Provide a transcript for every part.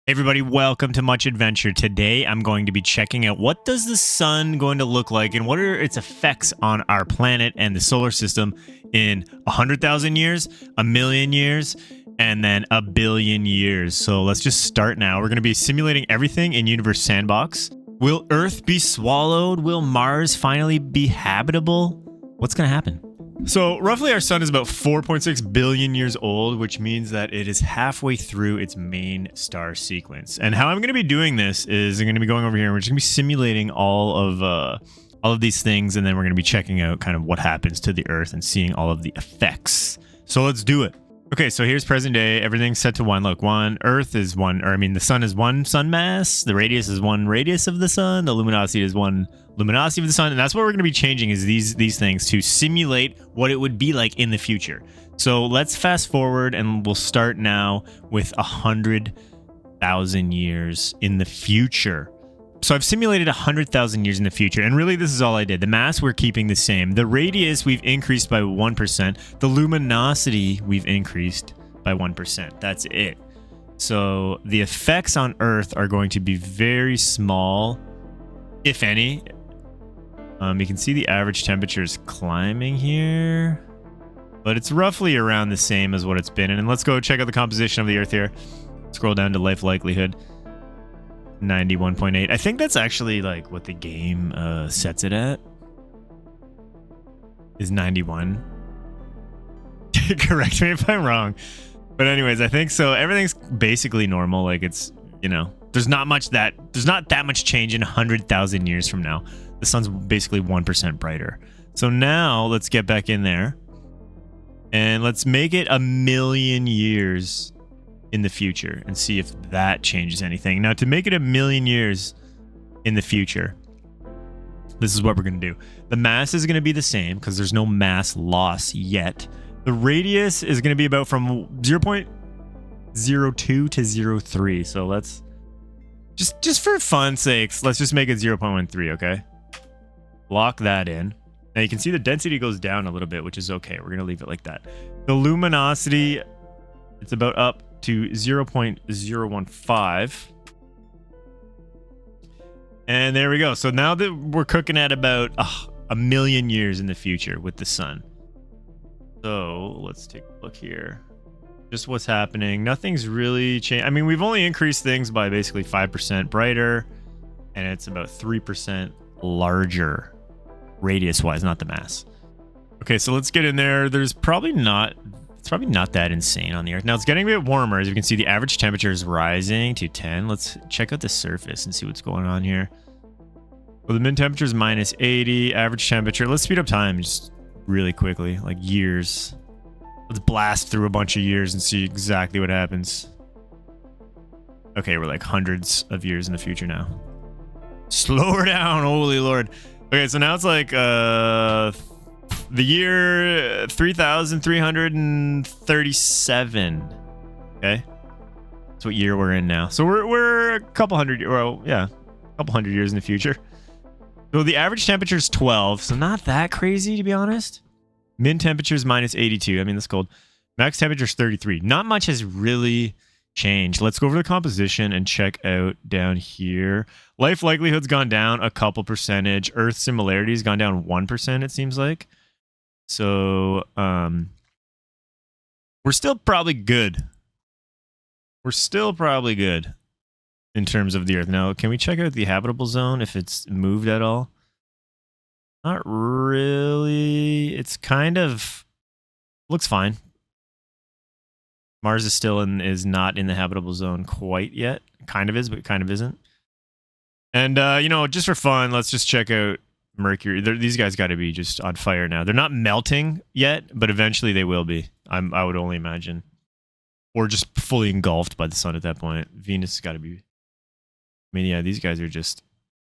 Everybody, welcome to Much Adventure. Today, I'm going to be checking out what does the sun going to look like and what are its effects on our planet and the solar system in 100,000 years, a million years, and then a billion years. So let's just start now. We're going to be simulating everything in Universe Sandbox. Will Earth be swallowed? Will Mars finally be habitable? What's going to happen? So roughly our sun is about 4.6 billion years old, which means that it is halfway through its main star sequence. And how I'm going to be doing this is I'm going to be going over here and we're just going to be simulating all of these things, and then we're going to be checking out kind of what happens to the Earth and seeing all of the effects. So let's do it. Okay, so here's present day. Everything's set to 1. Look, the sun is 1 sun mass. The radius is 1 radius of the sun. The luminosity is 1 luminosity of the sun. And that's what we're going to be changing is these things to simulate what it would be like in the future. So let's fast forward and we'll start now with 100,000 years in the future. So I've simulated 100,000 years in the future, and really this is all I did. The mass we're keeping the same. The radius we've increased by 1%. The luminosity we've increased by 1%. That's it. So the effects on Earth are going to be very small, if any. You can see the average temperatures climbing here, but it's roughly around the same as what it's been. And let's go check out the composition of the Earth here. Scroll down to life likelihood. 91.8. I think that's actually like what the game sets it at. Is 91. Correct me if I'm wrong. But anyways, I think so. Everything's basically normal. Like it's, there's not that much change in 100,000 years from now. The sun's basically 1% brighter. So now let's get back in there and let's make it a million years in the future and see if that changes anything. Now, to make it a million years in the future, this is what we're going to do. The mass is going to be the same because there's no mass loss yet. The radius is going to be about from 0.02 to 0.3. So let's just for fun's sakes, let's just make it 0.13, okay? Lock that in. Now you can see the density goes down a little bit, which is okay. We're going to leave it like that. The luminosity, it's about up to 0.015. And there we go. So now that we're cooking at about a million years in the future with the sun. So let's take a look here. Just what's happening. Nothing's really changed. I mean, we've only increased things by basically 5% brighter, and it's about 3% larger radius-wise, not the mass. Okay, so let's get in there. It's probably not that insane on the Earth. Now it's getting a bit warmer. As you can see, the average temperature is rising to 10. Let's check out the surface and see what's going on here. Well, the min temperature is minus 80. Average temperature. Let's speed up time just really quickly, like years. Let's blast through a bunch of years and see exactly what happens. Okay, we're like hundreds of years in the future now. Slow her down, holy Lord. Okay, so now it's like the year 3,337. Okay, that's what year we're in now. So we're a couple hundred years in the future. So the average temperature is 12, so not that crazy to be honest. Min temperature is minus 82. I mean, that's cold. Max temperature is 33. Not much has really changed. Let's go over the composition and check out down here. Life likelihood's gone down a couple percentage. Earth similarity's gone down 1%, it seems like. So, we're still probably good. We're still probably good in terms of the Earth. Now, can we check out the habitable zone if it's moved at all? Not really. It's kind of looks fine. Mars is still is not in the habitable zone quite yet. Kind of is, but kind of isn't. And, just for fun, let's just check out Mercury. These guys got to be just on fire now. They're not melting yet, but eventually they will be. I would only imagine, or just fully engulfed by the sun at that point. Venus has got to be. I mean, yeah, these guys are just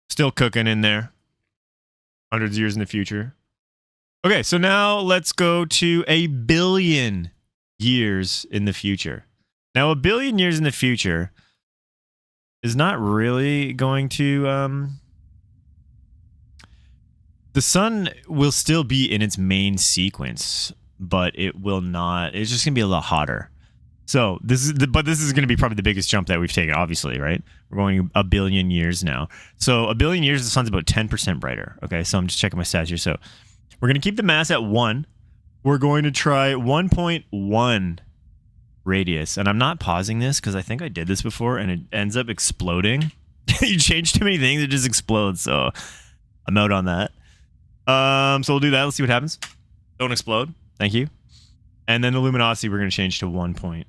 still cooking in there. Hundreds of years in the future. Okay, so now let's go to a billion years in the future. Now, a billion years in the future is not really going to. The sun will still be in its main sequence, but it will not. It's just going to be a lot hotter. So this is going to be probably the biggest jump that we've taken, obviously, right? We're going a billion years now. So a billion years, the sun's about 10% brighter. Okay, so I'm just checking my stats here. So we're going to keep the mass at 1. We're going to try 1.1 radius. And I'm not pausing this because I think I did this before and it ends up exploding. You change too many things, it just explodes. So I'm out on that. So we'll do that. Let's see what happens. Don't explode. Thank you. And then the luminosity we're going to change to 1.1.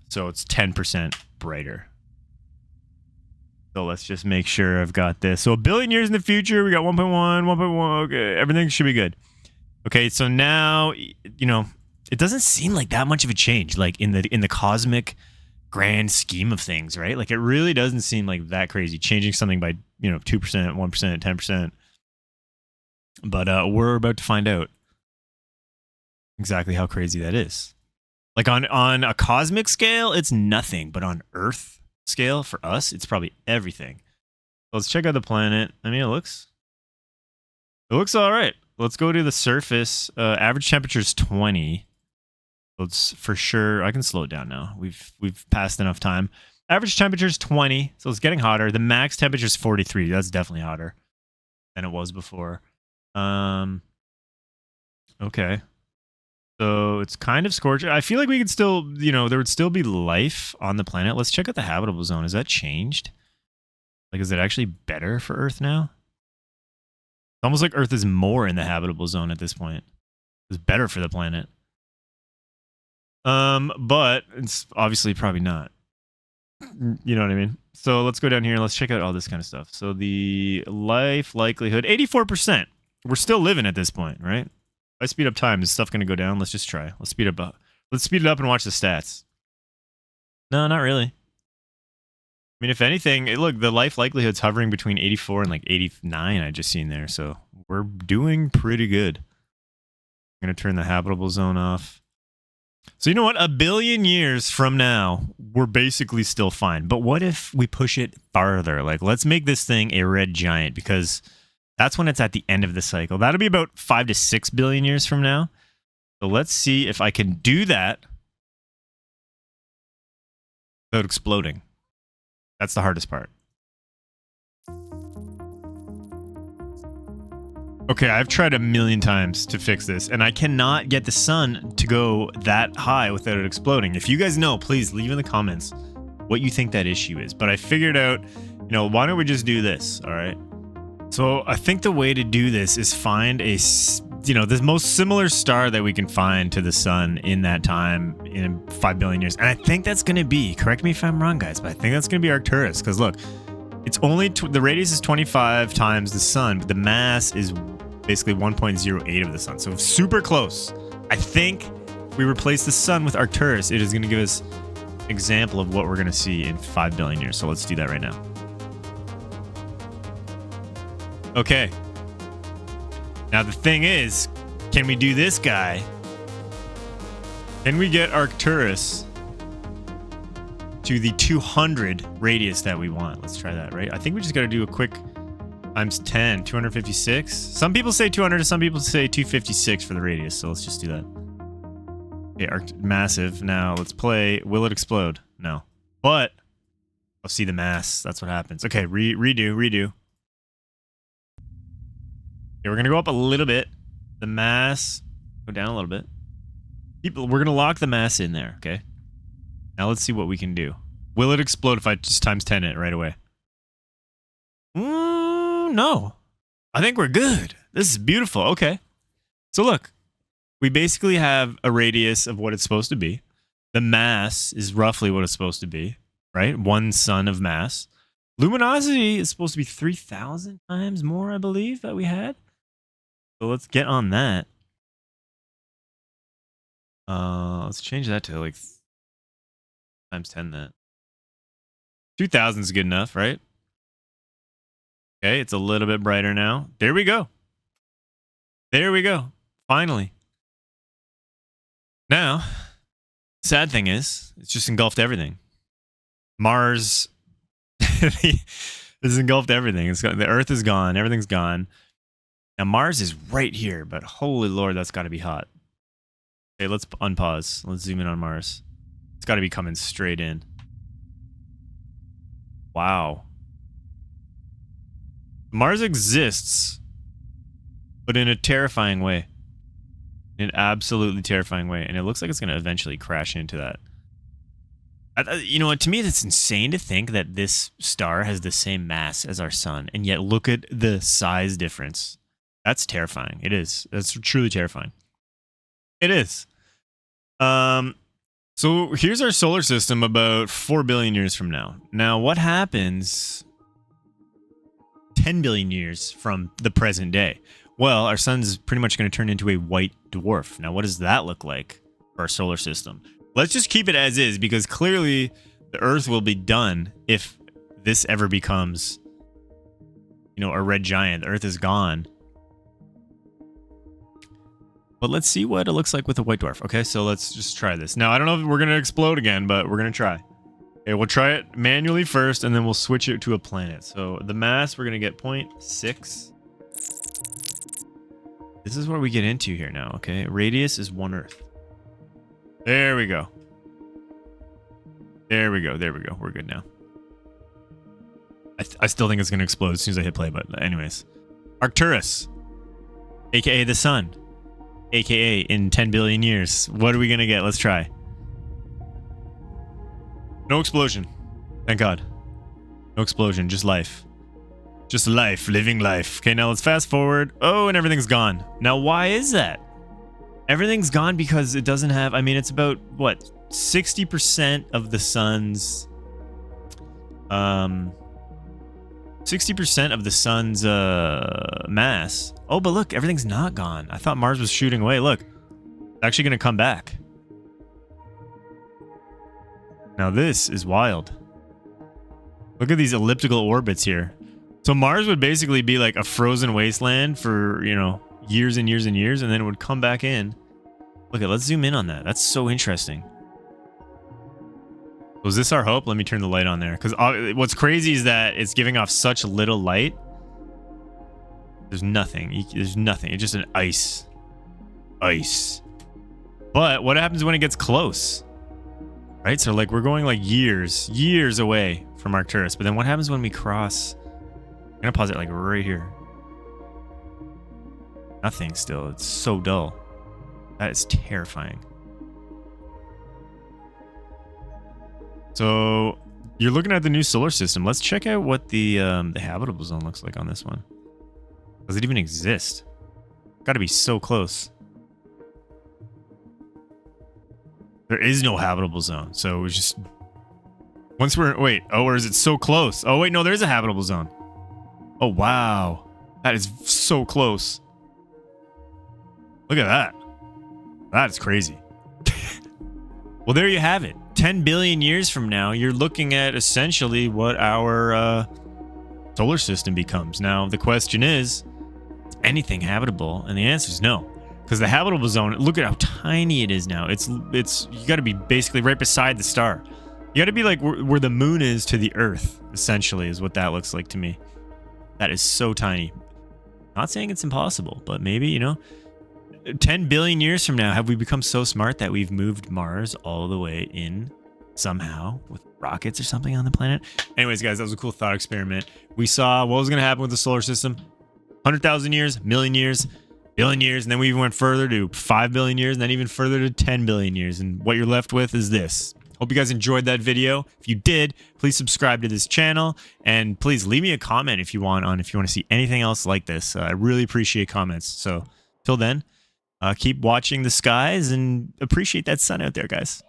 So it's 10% brighter. So let's just make sure I've got this. So a billion years in the future, we got 1.1, 1.1. Okay, everything should be good. Okay, so now, you know, it doesn't seem like that much of a change, like in the cosmic grand scheme of things, right? Like it really doesn't seem like that crazy, changing something by, you know, 2%, 1%, 10%. But we're about to find out exactly how crazy that is. Like on a cosmic scale, it's nothing, but on Earth scale for us, it's probably everything. Let's check out the planet. I mean, it looks all right. Let's go to the surface. Average temperature is 20. It's for sure. I can slow it down now. We've passed enough time. Average temperature is 20, so it's getting hotter. The max temperature is 43. That's definitely hotter than it was before. Okay. So it's kind of scorching. I feel like we could still, you know, there would still be life on the planet. Let's check out the habitable zone. Has that changed? Like, is it actually better for Earth now? It's almost like Earth is more in the habitable zone at this point. It's better for the planet. But it's obviously probably not. You know what I mean? So let's go down here and let's check out all this kind of stuff. So the life likelihood, 84%. We're still living at this point, right? If I speed up time, is stuff going to go down? Let's just try. Let's speed it up and watch the stats. No, not really. I mean, if anything, look, the life likelihood's hovering between 84 and like 89 I just seen there. So we're doing pretty good. I'm going to turn the habitable zone off. So you know what? A billion years from now, we're basically still fine. But what if we push it farther? Like, let's make this thing a red giant because that's when it's at the end of the cycle. That'll be about 5 to 6 billion years from now. So let's see if I can do that without exploding. That's the hardest part. Okay, I've tried a million times to fix this, and I cannot get the sun to go that high without it exploding. If you guys know, please leave in the comments what you think that issue is. But I figured out, you know, why don't we just do this, all right? So I think the way to do this is find a, you know, the most similar star that we can find to the sun in that time in 5 billion years. And I think that's going to be, correct me if I'm wrong, guys, but I think that's going to be Arcturus. Because look, it's only, the radius is 25 times the sun, but the mass is basically 1.08 of the sun. So super close. I think if we replace the sun with Arcturus, it is going to give us an example of what we're going to see in 5 billion years. So let's do that right now. Okay. Now the thing is, can we do this guy? Can we get Arcturus to the 200 radius that we want? Let's try that, right? I think we just got to do a quick times 10, 256. Some people say 200 and some people say 256 for the radius, so let's just do that. Okay, massive. Now let's play, will it explode? No. But I'll see the mass. That's what happens. Okay, redo. Okay, we're going to go up a little bit. The mass, go down a little bit. We're going to lock the mass in there, okay? Now let's see what we can do. Will it explode if I just times 10 it right away? No. I think we're good. This is beautiful. Okay. So look, we basically have a radius of what it's supposed to be. The mass is roughly what it's supposed to be, right? 1 sun of mass. Luminosity is supposed to be 3,000 times more, I believe, that we had. So let's get on that. Let's change that to like times 10 that. 2,000 is good enough, right? Okay, it's a little bit brighter now. There we go. There we go. Finally. Now, sad thing is, it's just engulfed everything. Mars has engulfed everything. The Earth is gone. Everything's gone. Now, Mars is right here, but holy Lord, that's got to be hot. Okay, let's unpause. Let's zoom in on Mars. It's got to be coming straight in. Wow. Mars exists, but in a terrifying way. In an absolutely terrifying way. And it looks like it's going to eventually crash into that. You know what? To me, it's insane to think that this star has the same mass as our sun. And yet look at the size difference. That's terrifying. It is. That's truly terrifying. It is. So here's our solar system about 4 billion years from now. Now, what happens 10 billion years from the present day? Well, our sun's pretty much going to turn into a white dwarf. Now, what does that look like for our solar system? Let's just keep it as is, because clearly the Earth will be done if this ever becomes, you know, a red giant. The Earth is gone. But let's see what it looks like with a white dwarf. Okay, so let's just try this. Now, I don't know if we're going to explode again, but we're going to try. Okay, we'll try it manually first, and then we'll switch it to a planet. So the mass, we're going to get 0.6. This is where we get into here now, okay? Radius is 1 Earth. There we go. There we go. There we go. We're good now. I still think it's going to explode as soon as I hit play, but anyways. Arcturus, a.k.a. the sun, a.k.a. in 10 billion years. What are we going to get? Let's try. No explosion. Thank God. No explosion. Just life. Just life. Living life. Okay, now let's fast forward. Oh, and everything's gone. Now, why is that? Everything's gone because it doesn't have... I mean, it's about, what, 60% of the sun's... 60% of the sun's mass. Oh, but look, everything's not gone. I thought Mars was shooting away. Look, it's actually going to come back. Now this is wild. Look at these elliptical orbits here. So Mars would basically be like a frozen wasteland for, you know, years and years and years, and then it would come back in. Look at, let's zoom in on that. That's so interesting. Was this our hope? Let me turn the light on there. Because what's crazy is that it's giving off such little light. There's nothing. There's nothing. It's just an ice. Ice. But what happens when it gets close? Right? So like we're going like years away from Arcturus. But then what happens when we cross? I'm going to pause it like right here. Nothing still. It's so dull. That is terrifying. So you're looking at the new solar system. Let's check out what the habitable zone looks like on this one. Does it even exist? Got to be so close. There is no habitable zone. So it's just once we're wait. Oh, or is it so close? Oh wait, no, there is a habitable zone. Oh wow, that is so close. Look at that. That is crazy. Well, there you have it. 10 billion years from now, you're looking at essentially what our solar system becomes. Now, the question is anything habitable? And the answer is no. Because the habitable zone, look at how tiny it is now. It's you got to be basically right beside the star. You got to be like where the moon is to the Earth, essentially, is what that looks like to me. That is so tiny. Not saying it's impossible, but maybe, you know, 10 billion years from now, have we become so smart that we've moved Mars all the way in somehow with rockets or something on the planet? Anyways, guys, that was a cool thought experiment. We saw what was going to happen with the solar system. 100,000 years, million years, billion years, and then we even went further to 5 billion years, and then even further to 10 billion years. And what you're left with is this. Hope you guys enjoyed that video. If you did, please subscribe to this channel, and please leave me a comment if you want to see anything else like this. I really appreciate comments. So till then, keep watching the skies and appreciate that sun out there, guys.